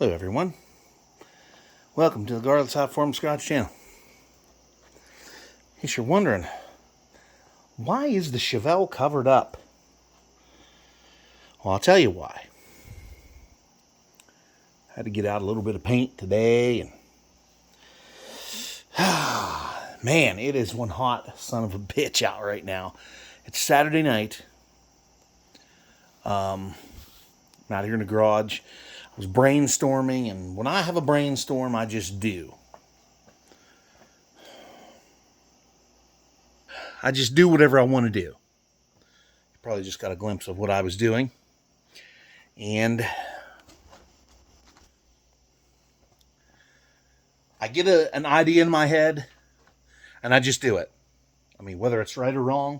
Hello everyone, welcome to the Garlic Hot Form Scotch channel. In case you're wondering, why is the Chevelle covered up? Well, I'll tell you why. I had to get out a little bit of paint today, and man, it is one hot son of a bitch out right now. It's Saturday night. I'm out here in the garage. I was brainstorming, and when I have a brainstorm, I just do. I just do whatever I want to do. You probably just got a glimpse of what I was doing. And I get an idea in my head, and I just do it. I mean, whether it's right or wrong,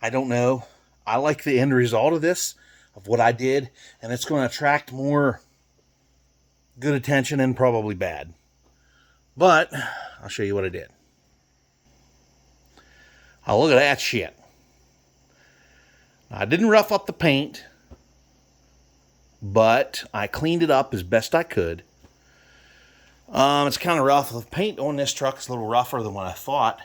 I don't know. I like the end result of this, of what I did, and it's going to attract more good attention and probably bad. But I'll show you what I did. Oh, look at that shit. I didn't rough up the paint, but I cleaned it up as best I could. It's kind of rough. The paint on this truck is a little rougher than what I thought.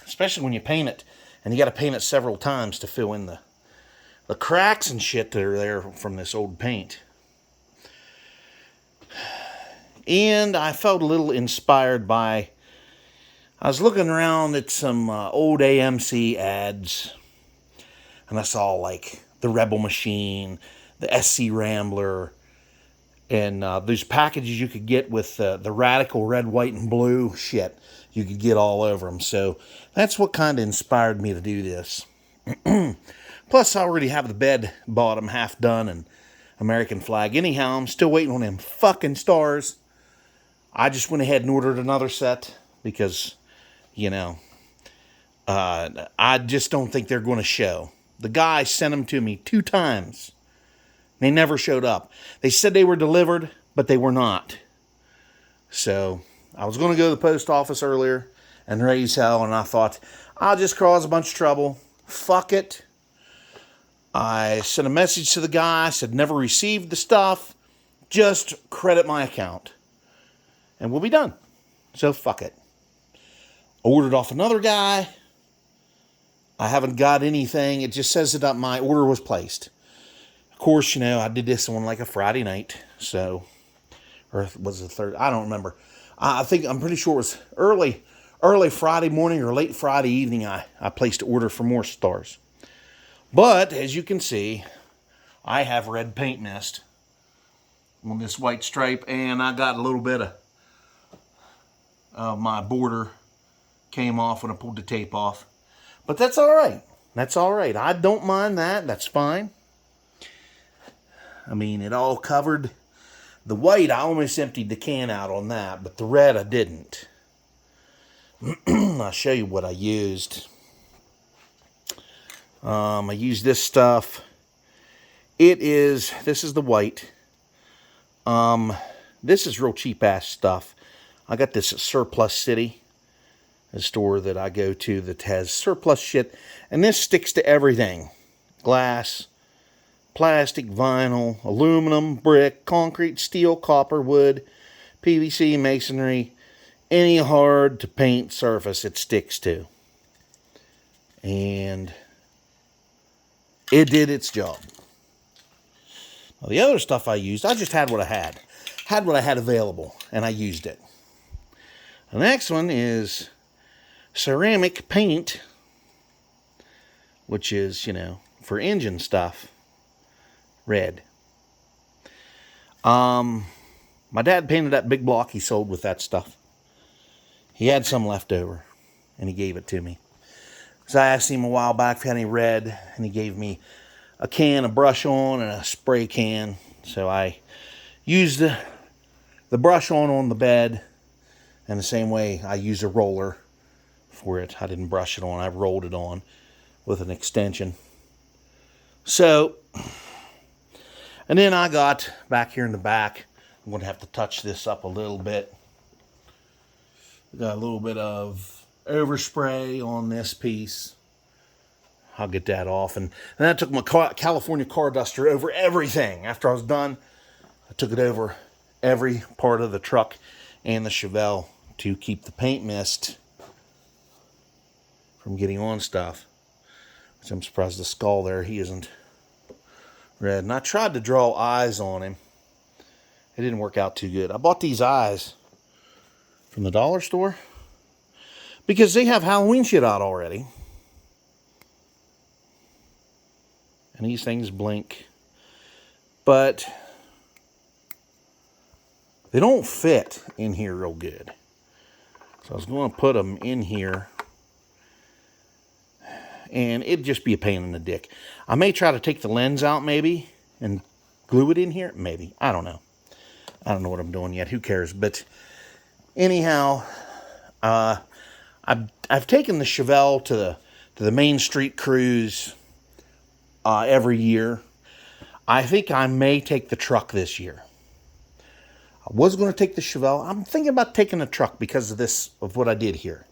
Especially when you paint it, and you got to paint it several times to fill in the cracks and shit that are there from this old paint. And I felt a little inspired by, I was looking around at some old AMC ads, and I saw like the Rebel Machine, the SC Rambler, and these packages you could get with the Radical red, white, and blue shit. You could get all over them. So that's what kind of inspired me to do this. Plus, I already have the bed bottom half done and American flag. Anyhow, I'm still waiting on them fucking stars. I just went ahead and ordered another set because, you know, I just don't think they're going to show. The guy sent them to me 2 times. They never showed up. They said they were delivered, but they were not. So I was going to go to the post office earlier and raise hell, and I thought, I'll just cause a bunch of trouble. Fuck it. I sent a message to the guy, said never received the stuff, just credit my account, and we'll be done. So fuck it. Ordered off another guy. I haven't got anything. It just says that my order was placed. Of course, you know, I did this on like a Friday night, so, or was it Thursday? I don't remember. I'm pretty sure it was early Friday morning or late Friday evening I placed an order for more stars. But, as you can see, I have red paint mist on this white stripe, and I got a little bit of my border came off when I pulled the tape off. But that's all right. That's all right. I don't mind that. That's fine. I mean, it all covered. The white, I almost emptied the can out on that, but the red, I didn't. I'll show you what I used. I used this stuff. This is the white. This is real cheap ass stuff. I got this at Surplus City, a store that I go to that has surplus shit. And this sticks to everything. Glass, plastic, vinyl, aluminum, brick, concrete, steel, copper, wood, PVC, masonry, any hard to paint surface it sticks to. And it did its job. Now, the other stuff I used, I just had what I had. Had what I had available, and I used it. The next one is ceramic paint, which is, you know, for engine stuff. Red. My dad painted that big block he sold with that stuff. He had some left over, and he gave it to me. So I asked him a while back if he had any red, and he gave me a can, a brush on, and a spray can. So I used the brush on the bed, and the same way I used a roller for it. I didn't brush it on, I rolled it on with an extension. So, and then I got back here in the back. I'm going to have to touch this up a little bit. Got a little bit of overspray on this piece. I'll get that off. And then I took my California car duster over everything. After I was done, I took it over every part of the truck and the Chevelle to keep the paint mist from getting on stuff. Which I'm surprised the skull there, he isn't red. And I tried to draw eyes on him. It didn't work out too good. I bought these eyes from the dollar store because they have Halloween shit out already. And these things blink. But they don't fit in here real good. So I was going to put them in here. And it'd just be a pain in the dick. I may try to take the lens out maybe and glue it in here. Maybe. I don't know. I don't know what I'm doing yet. Who cares? But anyhow, I've taken the Chevelle to the Main Street cruise every year. I think I may take the truck this year. I was going to take the Chevelle. I'm thinking about taking the truck because of what I did here.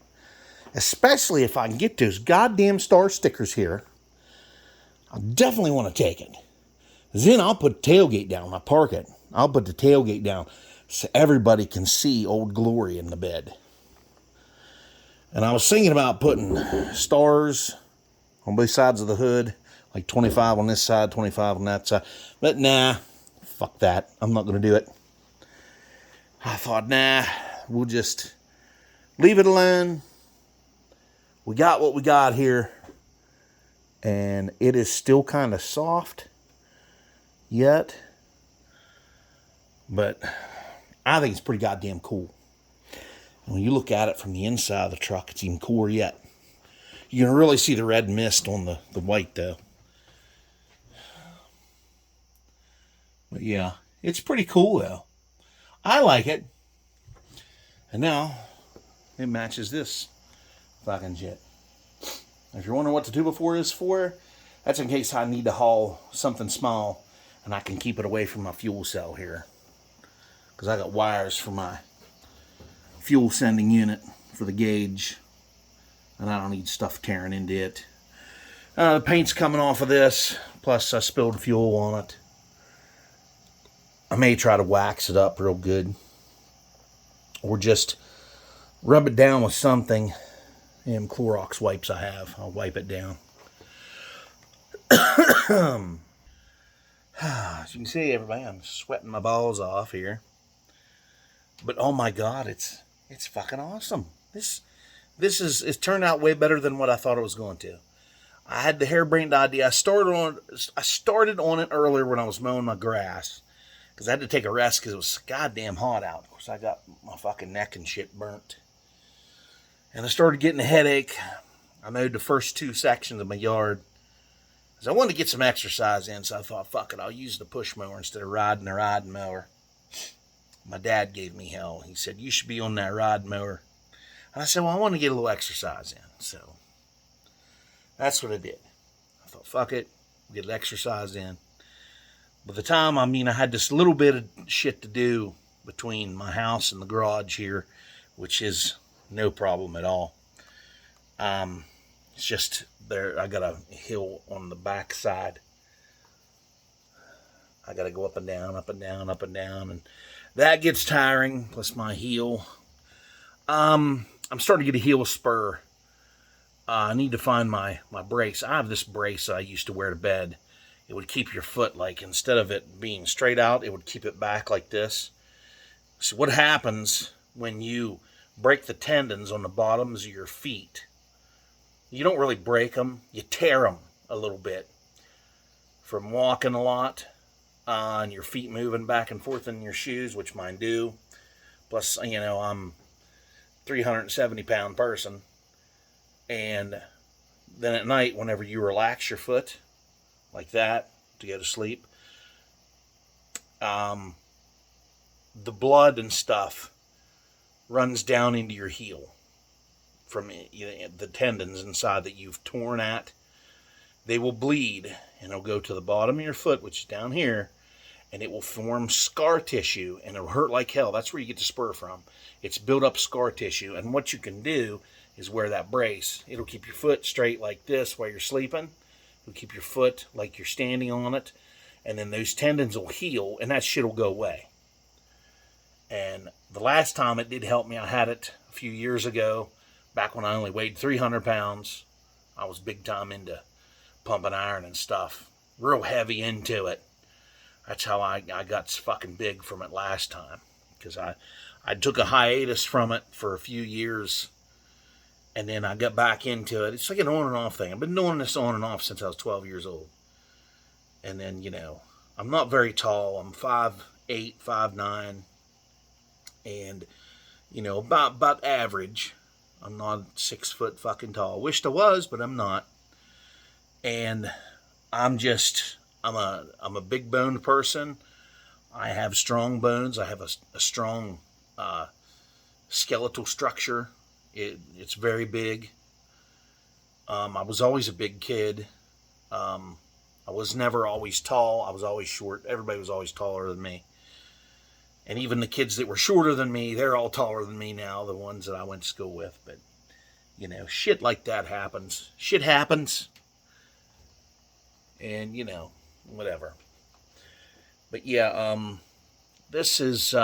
Especially if I can get those goddamn star stickers here. I definitely want to take it. Then I'll put the tailgate down when I park it. I'll put the tailgate down so everybody can see Old Glory in the bed. And I was thinking about putting stars on both sides of the hood. Like 25 on this side, 25 on that side. But nah, fuck that. I'm not going to do it. I thought, nah, we'll just leave it alone. We got what we got here. And it is still kind of soft yet. But I think it's pretty goddamn cool. And when you look at it from the inside of the truck, it's even cooler yet. You can really see the red mist on the white though. But yeah, it's pretty cool though. I like it. And now it matches this fucking shit. If you're wondering what the 2x4 is for, that's in case I need to haul something small and I can keep it away from my fuel cell here. Because I got wires for my fuel sending unit for the gauge. And I don't need stuff tearing into it. The paint's coming off of this. Plus I spilled fuel on it. I may try to wax it up real good. Or just rub it down with something. Them Clorox wipes I have. I'll wipe it down. As you can see, everybody, I'm sweating my balls off here. But oh my God, it's fucking awesome. It's turned out way better than what I thought it was going to. I had the harebrained idea. I started on it earlier when I was mowing my grass. Because I had to take a rest because it was goddamn hot out. Of course, I got my fucking neck and shit burnt. And I started getting a headache. I mowed the first 2 sections of my yard. Because I wanted to get some exercise in. So I thought, fuck it, I'll use the push mower instead of riding the riding mower. My dad gave me hell. He said, you should be on that ride mower. And I said, well, I want to get a little exercise in. So that's what I did. I thought, fuck it, get exercise in. By the time, I had this little bit of shit to do between my house and the garage here, which is no problem at all. It's just there, I got a hill on the back side. I got to go up and down, up and down, up and down, and that gets tiring, plus my heel. I'm starting to get a heel spur. I need to find my brace. I have this brace I used to wear to bed. It would keep your foot, like, instead of it being straight out, it would keep it back like this. So what happens when you break the tendons on the bottoms of your feet? You don't really break them. You tear them a little bit from walking a lot and your feet moving back and forth in your shoes, which mine do. Plus, I'm a 370-pound person. And then at night, whenever you relax your foot, like that, to go to sleep, the blood and stuff runs down into your heel from the tendons inside that you've torn at. They will bleed, and it'll go to the bottom of your foot, which is down here, and it will form scar tissue, and it'll hurt like hell. That's where you get the spur from. It's built up scar tissue, and what you can do is where that brace. It'll keep your foot straight like this while you're sleeping. It'll keep your foot like you're standing on it. And then those tendons will heal, and that shit will go away. And the last time it did help me, I had it a few years ago, back when I only weighed 300 pounds. I was big time into pumping iron and stuff. Real heavy into it. That's how I got fucking big from it last time. Because I took a hiatus from it for a few years. And then I got back into it. It's like an on and off thing. I've been doing this on and off since I was 12 years old. And then, I'm not very tall. I'm 5'8", 5'9". And, about average. I'm not 6 foot fucking tall. Wished I was, but I'm not. And I'm a big boned person. I have strong bones. I have a strong skeletal structure. It's very big. I was always a big kid. I was never always tall. I was always short. Everybody was always taller than me. And even the kids that were shorter than me, they're all taller than me now, the ones that I went to school with. But, shit like that happens. Shit happens. And, whatever. But yeah, this is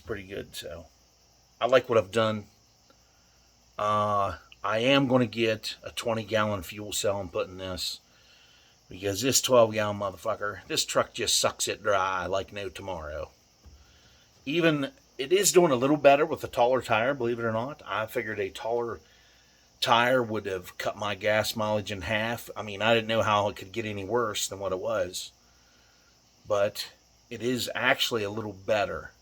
pretty good. So I like what I've done. I am going to get a 20-gallon fuel cell and put in this. Because this 12-gallon motherfucker, this truck just sucks it dry like no tomorrow. Even, it is doing a little better with a taller tire, believe it or not. I figured a taller tire would have cut my gas mileage in half. I mean, I didn't know how it could get any worse than what it was. But it is actually a little better.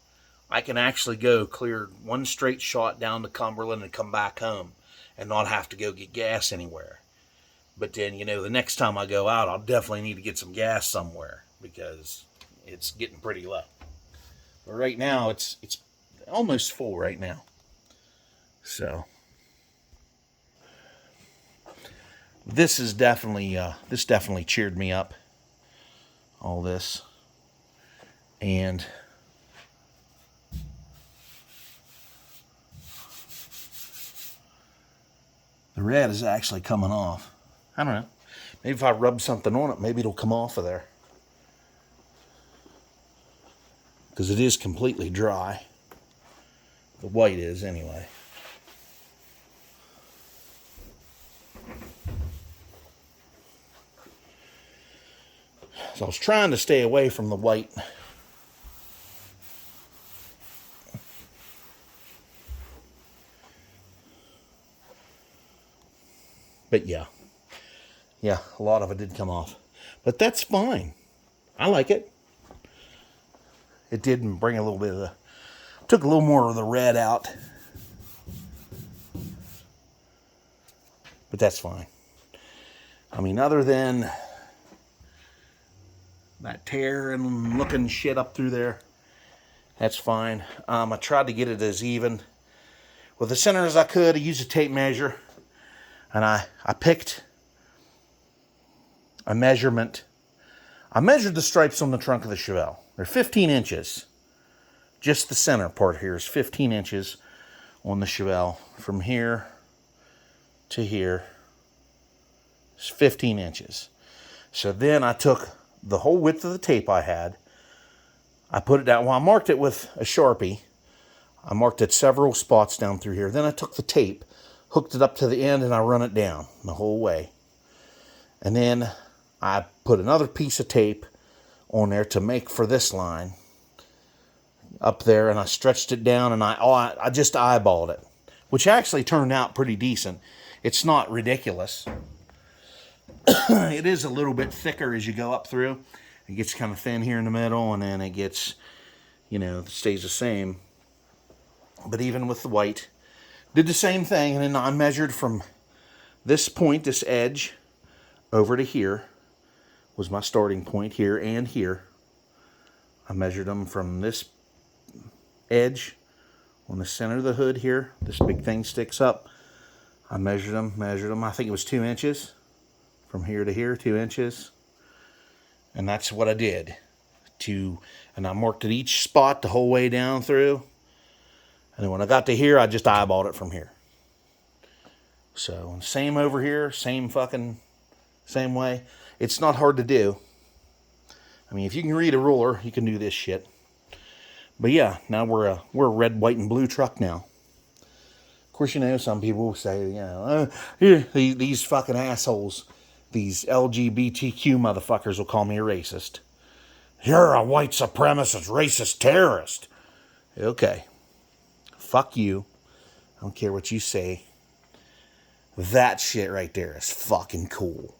I can actually go clear one straight shot down to Cumberland and come back home and not have to go get gas anywhere. But then, the next time I go out, I'll definitely need to get some gas somewhere because it's getting pretty low. But right now, it's almost full right now. So this is definitely cheered me up. All this. And the red is actually coming off. I don't know. Maybe if I rub something on it, maybe it'll come off of there. Because it is completely dry. The white is, anyway. So I was trying to stay away from the white. But yeah, a lot of it did come off. But that's fine. I like it. It did bring a little bit of took a little more of the red out. But that's fine. I mean, other than that tear and looking shit up through there, that's fine. I tried to get it as even with the center as I could. I used a tape measure. And I picked a measurement. I measured the stripes on the trunk of the Chevelle. They're 15 inches. Just the center part here is 15 inches on the Chevelle. From here to here is 15 inches. So then I took the whole width of the tape I had. I put it down. Well, I marked it with a Sharpie. I marked it several spots down through here. Then I took the tape, hooked it up to the end, and I run it down the whole way. And then I put another piece of tape on there to make for this line up there, and I stretched it down, and I just eyeballed it, which actually turned out pretty decent. It's not ridiculous. It is a little bit thicker as you go up through. It gets kind of thin here in the middle, and then it gets, it stays the same. But even with the white, did the same thing, and then I measured from this point, this edge, over to here was my starting point, here and here. I measured them from this edge on the center of the hood here. This big thing sticks up. I measured them. I think it was 2 inches. From here to here, 2 inches. And that's what I did. And I marked at each spot the whole way down through. And then when I got to here, I just eyeballed it from here. So, same over here, same way. It's not hard to do. I mean, if you can read a ruler, you can do this shit. But yeah, now we're a red, white, and blue truck now. Of course, you know, some people will say, you know, these fucking assholes, these LGBTQ motherfuckers will call me a racist. You're a white supremacist, racist terrorist. Okay. Fuck you. I don't care what you say. That shit right there is fucking cool.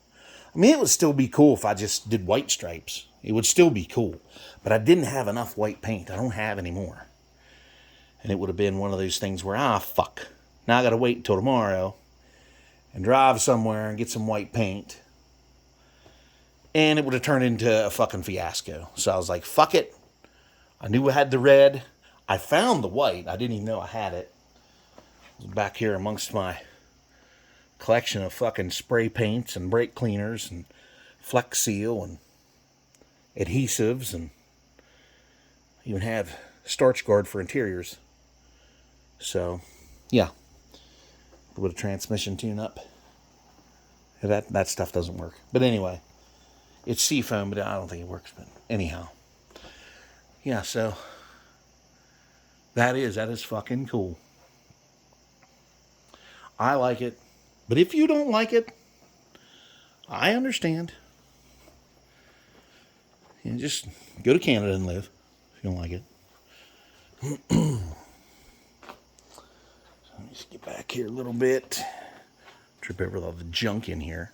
I mean, it would still be cool if I just did white stripes. It would still be cool. But I didn't have enough white paint. I don't have any more. And it would have been one of those things where, fuck. Now I gotta wait until tomorrow and drive somewhere and get some white paint. And it would have turned into a fucking fiasco. So I was like, fuck it. I knew I had the red. I found the white. I didn't even know I had it. It was back here amongst my collection of fucking spray paints and brake cleaners and Flex Seal and adhesives, and even have starch guard for interiors. So, yeah. With a transmission tune-up. That stuff doesn't work. But anyway, it's seafoam, but I don't think it works. But anyhow, yeah. So that is fucking cool. I like it, but if you don't like it, I understand. You know, just go to Canada and live if you don't like it. Let me just get back here a little bit. Trip over all the junk in here.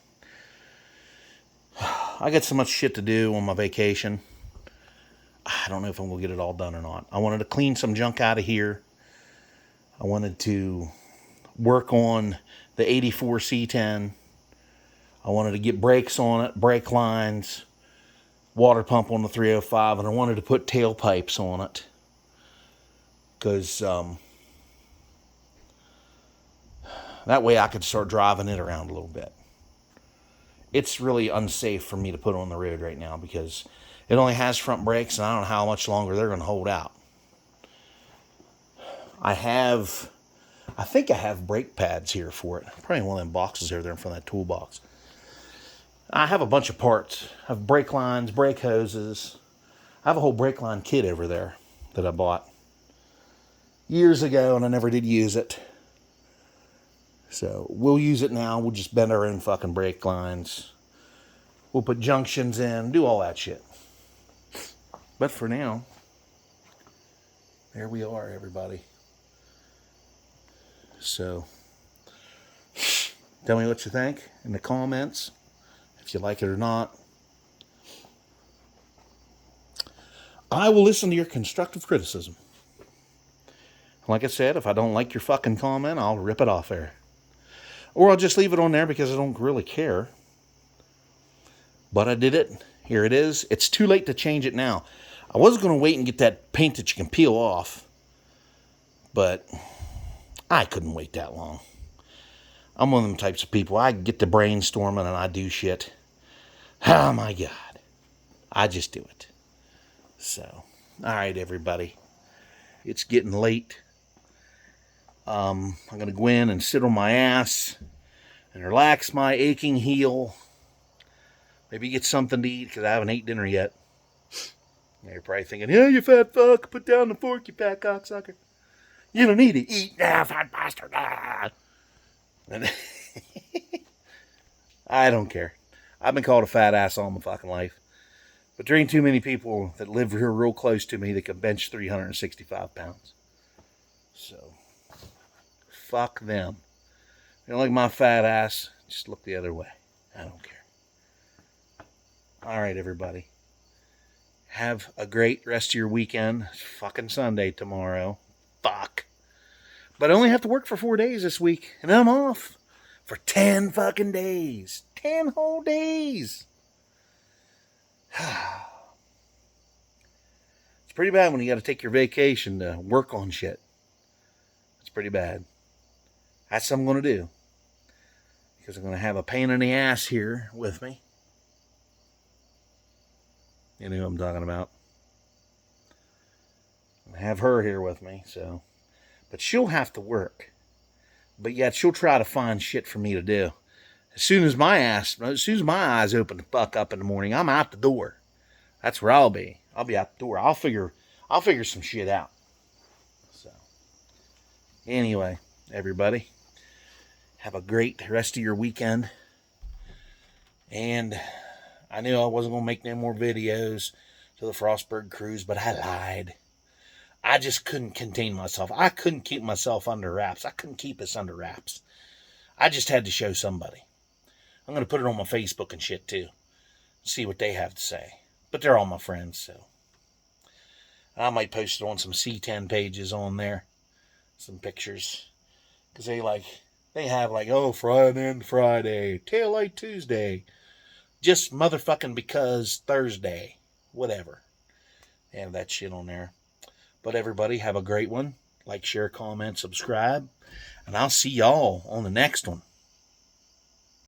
I got so much shit to do on my vacation. I don't know if I'm going to get it all done or not. I wanted to clean some junk out of here. I wanted to work on the 84 C10. I wanted to get brakes on it, brake lines, water pump on the 305, and I wanted to put tailpipes on it. Because that way I could start driving it around a little bit. It's really unsafe for me to put on the road right now because it only has front brakes and I don't know how much longer they're going to hold out. I think I have brake pads here for it. Probably one of them boxes over there in front of that toolbox. I have a bunch of parts. I have brake lines, brake hoses. I have a whole brake line kit over there that I bought years ago and I never did use it. So we'll use it now. We'll just bend our own fucking brake lines. We'll put junctions in, do all that shit. But for now, there we are, everybody. So, tell me what you think in the comments, if you like it or not. I will listen to your constructive criticism. Like I said, if I don't like your fucking comment, I'll rip it off there. Or I'll just leave it on there because I don't really care. But I did it. Here it is. It's too late to change it now. I was going to wait and get that paint that you can peel off. But I couldn't wait that long. I'm one of them types of people. I get to brainstorming and I do shit. Oh my God. I just do it. So, alright everybody. It's getting late. I'm going to go in and sit on my ass and relax my aching heel. Maybe get something to eat because I haven't ate dinner yet. You're probably thinking, yeah, you fat fuck, put down the fork, you fat cocksucker. You don't need to eat now, fat bastard. I don't care. I've been called a fat ass all my fucking life. But there ain't too many people that live here real close to me that can bench 365 pounds. So, fuck them. If you don't like my fat ass, just look the other way. I don't care. Alright, everybody. Have a great rest of your weekend. It's fucking Sunday tomorrow. Fuck. But I only have to work for 4 days this week. And I'm off for 10 fucking days. 10 whole days. It's pretty bad when you got to take your vacation to work on shit. It's pretty bad. That's what I'm going to do. Because I'm going to have a pain in the ass here with me. You know who I'm talking about. I have her here with me, so. But she'll have to work. But yet she'll try to find shit for me to do. As soon as my eyes open the fuck up in the morning, I'm out the door. That's where I'll be. I'll be out the door. I'll figure some shit out. So, anyway, everybody, have a great rest of your weekend. And I knew I wasn't gonna make no more videos to the Frostburg cruise, but I lied. I just couldn't contain myself. I couldn't keep myself under wraps. I couldn't keep us under wraps. I just had to show somebody. I'm going to put it on my Facebook and shit too. See what they have to say. But they're all my friends, so. I might post it on some C10 pages on there. Some pictures. Because they have oh, Friday and Friday. Taillight Tuesday. Just motherfucking because Thursday. Whatever. They have that shit on there. But everybody, have a great one. Like, share, comment, subscribe. And I'll see y'all on the next one.